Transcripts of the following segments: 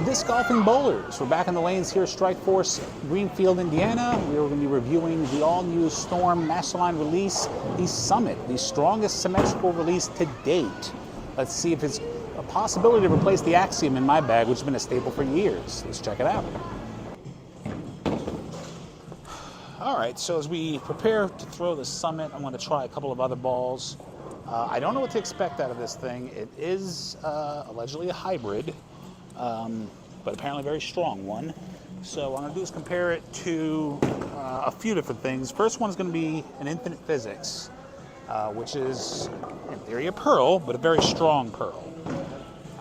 disc golfing bowlers. We're back in the lanes here at Strikeforce, Greenfield, Indiana. We're going to be reviewing the all-new Storm Masterline release, the Summit, the strongest symmetrical release to date. Let's see if it's a possibility to replace the Axiom in my bag, which has been a staple for years. Let's check it out. All right, so as we prepare to throw the Summit, I'm going to try a couple of other balls. I don't know what to expect out of this thing. It is allegedly a hybrid, but apparently a very strong one. So what I'm going to do is compare it to a few different things. First one is going to be an infinite PhysiX, which is in theory a pearl, but a very strong pearl.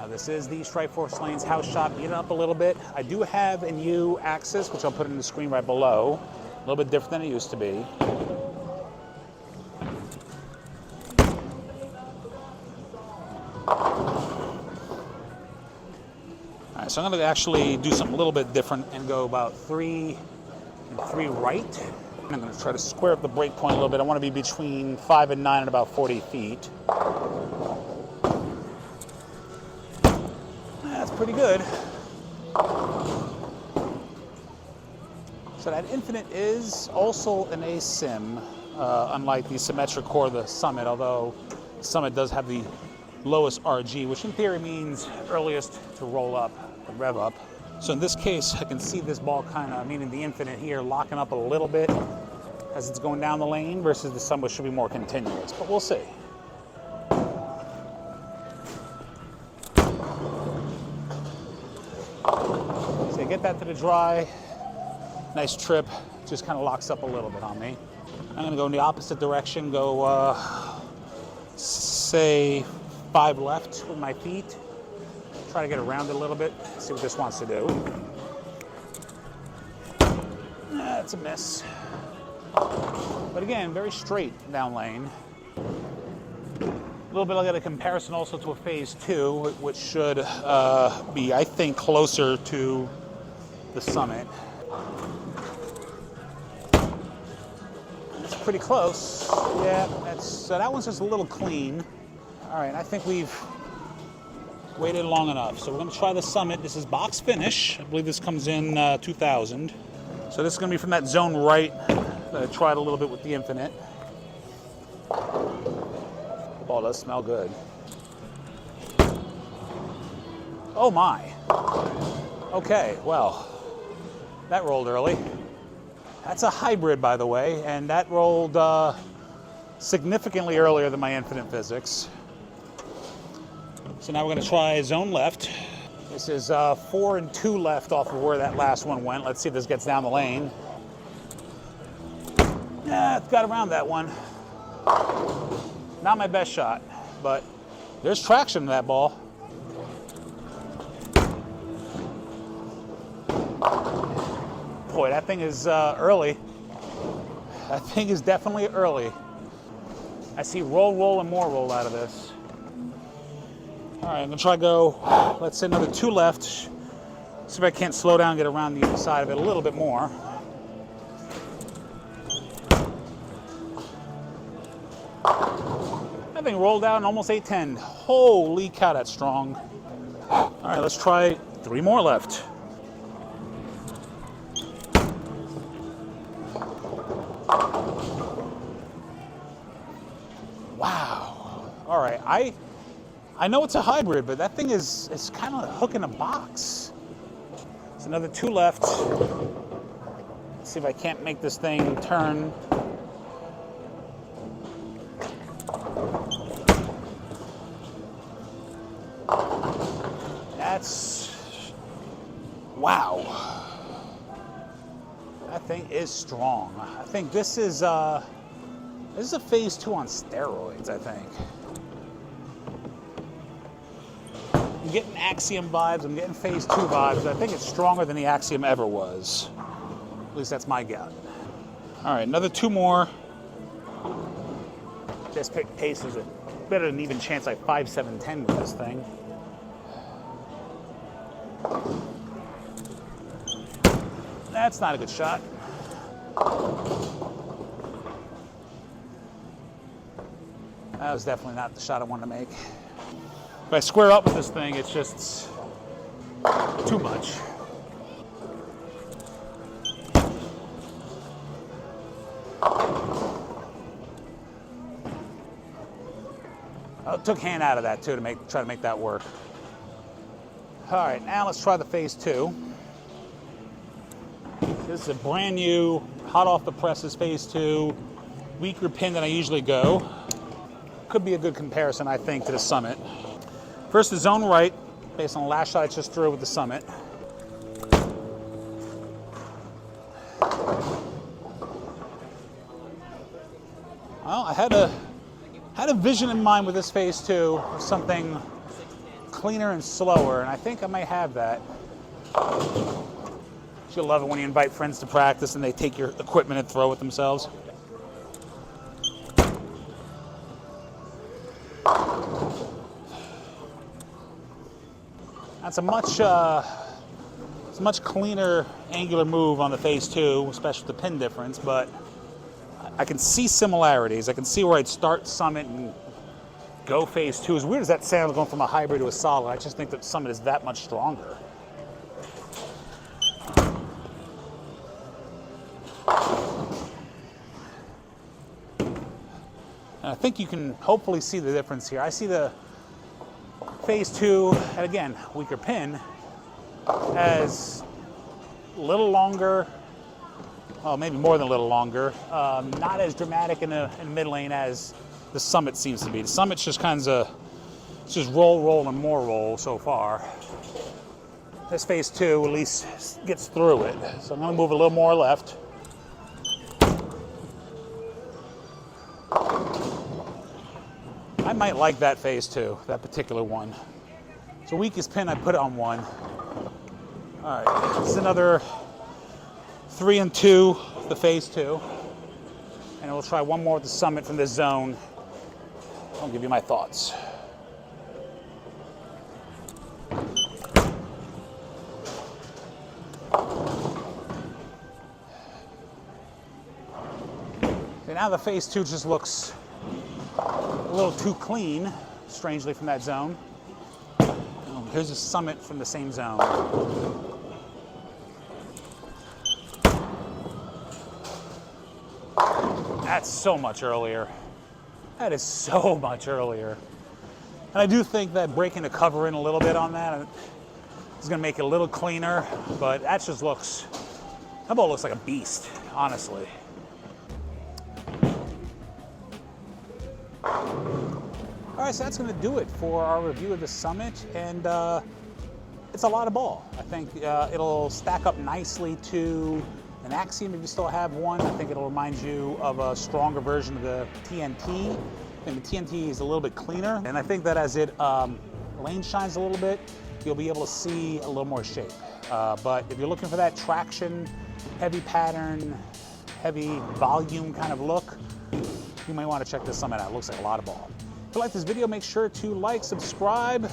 This is the Strikeforce Lanes house shot, beat it up a little bit. I do have a new axis, which I'll put in the screen right below. A little bit different than it used to be. Alright, so I'm going to actually do something a little bit different and go about 3 and 3 right. And I'm going to try to square up the break point a little bit. I want to be between 5 and 9 and about 40 feet. That's pretty good. So that infinite is also an asim, unlike the Symmetric or the Summit, although the Summit does have the lowest RG, which in theory means earliest to roll up, to rev up. So in this case, I can see this ball kind of, meaning the infinite here, locking up a little bit as it's going down the lane versus the Summit should be more continuous, but we'll see. So get that to the dry. Nice trip, just kind of locks up a little bit on me. I'm gonna go in the opposite direction, go say 5 left with my feet. Try to get around it a little bit, see what this wants to do. That's a miss. But again, very straight down lane. A little bit like a comparison also to a Phaze II, which should be, I think, closer to the Summit. It's pretty close. Yeah, that one's just a little clean. All right, I think we've waited long enough. So we're going to try the Summit. This is box finish. I believe this comes in 2000. So this is going to be from that zone right. I tried a little bit with the infinite. The ball does smell good. Oh my. Okay, well, that rolled early. That's a hybrid, by the way, and that rolled significantly earlier than my infinite PhysiX. So now we're going to try zone left. This is 4 and 2 left off of where that last one went. Let's see if this gets down the lane. Yeah, it's got around that one. Not my best shot, but there's traction to that ball. Boy, that thing is early. That thing is definitely early. I see roll, and more roll out of this. All right, I'm gonna try to go, let's say another 2 left. See if I can't slow down and get around the inside of it a little bit more. That thing rolled out in almost 810. Holy cow, that's strong. All right, let's try 3 more left. Wow. All right, I know it's a hybrid, but that thing is kind of a hook in a box. There's another 2 left. Let's see if I can't make this thing turn. That's, wow. That thing is strong. I think this is a Phaze II on steroids, I think. I'm getting Axiom vibes, I'm getting Phaze II vibes. I think it's stronger than the Axiom ever was. At least that's my gut. All right, another 2 more. This pace is a better than even chance like 5-7-10 with this thing. That's not a good shot. That was definitely not the shot I wanted to make. If I square up with this thing, it's just too much. I took hand out of that too to try to make that work. All right, now let's try the Phaze II. This is a brand new, hot off the presses Phaze II, weaker pin than I usually go. Could be a good comparison, I think, to the Summit. First, the zone right, based on the last shot I just threw with the Summit. Well, I had a vision in mind with this Phaze II of something cleaner and slower, and I think I might have that. You'll love it when you invite friends to practice and they take your equipment and throw it themselves. That's a much cleaner angular move on the Phaze II, especially with the pin difference, but I can see similarities. I can see where I'd start Summit and go Phaze II. As weird as that sounds going from a hybrid to a solid, I just think that Summit is that much stronger. And I think you can hopefully see the difference here. I see the Phaze II, and again, weaker pin, as a little longer, well, maybe more than a little longer, not as dramatic in the mid lane as the Summit seems to be. The Summit's just kind of, it's just roll, and more roll so far. This Phaze II at least gets through it. So I'm gonna move a little more left. I might like that Phaze II, that particular one. It's the weakest pin I put on one. All right, this is another 3 and 2, the Phaze II. And we'll try one more with the Summit from this zone. I'll give you my thoughts. Okay, now the Phaze II just looks a little too clean, strangely, from that zone. Here's a Summit from the same zone. That's so much earlier. That is so much earlier. And I do think that breaking the cover in a little bit on that is gonna make it a little cleaner, but that just looks, that ball looks like a beast, honestly. All right, so that's going to do it for our review of the Summit, and it's a lot of ball. I think it'll stack up nicely to an Axiom if you still have one. I think it'll remind you of a stronger version of the TNT. I think the TNT is a little bit cleaner, and I think that as it lane shines a little bit, you'll be able to see a little more shape. But if you're looking for that traction, heavy pattern, heavy volume kind of look, you might want to check this Summit out. It looks like a lot of ball. If you like this video, make sure to like, subscribe,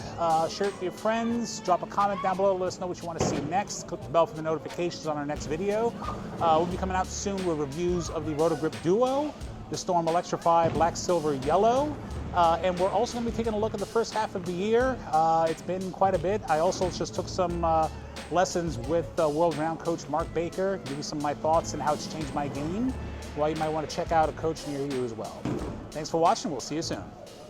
share it with your friends, drop a comment down below, let us know what you want to see next. Click the bell for the notifications on our next video. We'll be coming out soon with reviews of the Rotogrip Duo, the Storm Electrify Black, Silver, Yellow, and we're also going to be taking a look at the first half of the year. It's been quite a bit. I also just took some lessons with world round coach Mark Baker, give you some of my thoughts and how it's changed my game. Well, you might want to check out a coach near you as well. Thanks for watching. We'll see you soon.